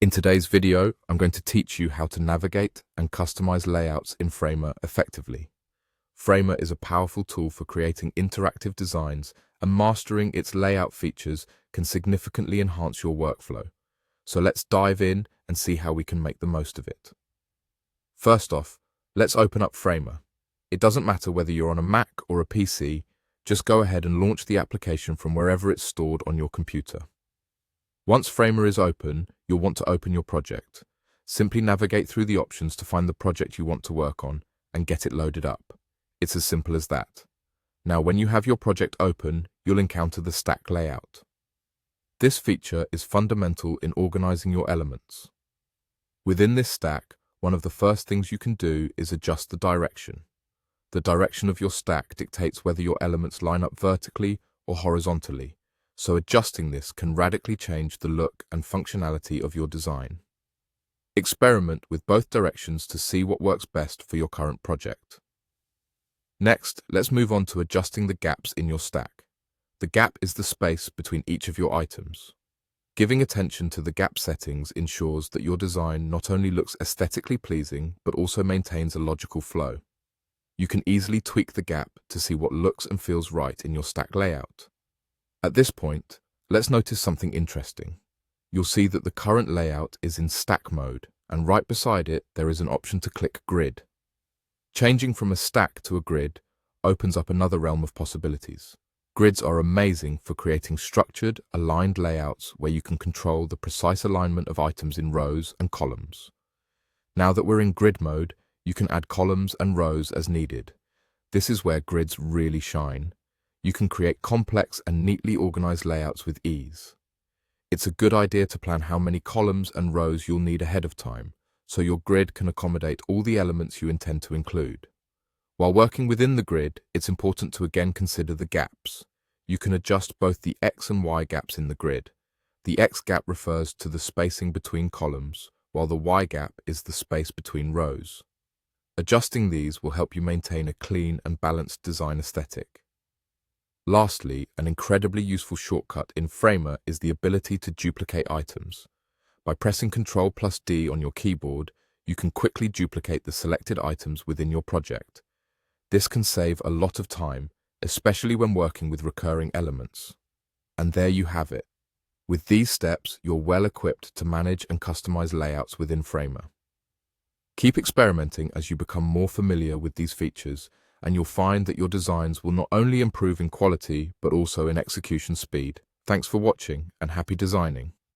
In today's video, I'm going to teach you how to navigate and customize layouts in Framer effectively. Framer is a powerful tool for creating interactive designs, and mastering its layout features can significantly enhance your workflow. So let's dive in and see how we can make the most of it. First off, let's open up Framer. It doesn't matter whether you're on a Mac or a PC, just go ahead and launch the application from wherever it's stored on your computer. Once Framer is open, you'll want to open your project. Simply navigate through the options to find the project you want to work on and get it loaded up. It's as simple as that. Now, when you have your project open, you'll encounter the stack layout. This feature is fundamental in organizing your elements. Within this stack, one of the first things you can do is adjust the direction. The direction of your stack dictates whether your elements line up vertically or horizontally, so adjusting this can radically change the look and functionality of your design. Experiment with both directions to see what works best for your current project. Next, let's move on to adjusting the gaps in your stack. The gap is the space between each of your items. Giving attention to the gap settings ensures that your design not only looks aesthetically pleasing, but also maintains a logical flow. You can easily tweak the gap to see what looks and feels right in your stack layout. At this point, let's notice something interesting. You'll see that the current layout is in stack mode, and right beside it, there is an option to click grid. Changing from a stack to a grid opens up another realm of possibilities. Grids are amazing for creating structured, aligned layouts where you can control the precise alignment of items in rows and columns. Now that we're in grid mode, you can add columns and rows as needed. This is where grids really shine. You can create complex and neatly organized layouts with ease. It's a good idea to plan how many columns and rows you'll need ahead of time, so your grid can accommodate all the elements you intend to include. While working within the grid, it's important to again consider the gaps. You can adjust both the X and Y gaps in the grid. The X gap refers to the spacing between columns, while the Y gap is the space between rows. Adjusting these will help you maintain a clean and balanced design aesthetic. Lastly, an incredibly useful shortcut in Framer is the ability to duplicate items. By pressing Ctrl+D on your keyboard, you can quickly duplicate the selected items within your project. This can save a lot of time, especially when working with recurring elements. And there you have it. With these steps, you're well equipped to manage and customize layouts within Framer. Keep experimenting as you become more familiar with these features, and you'll find that your designs will not only improve in quality, but also in execution speed. Thanks for watching, and happy designing.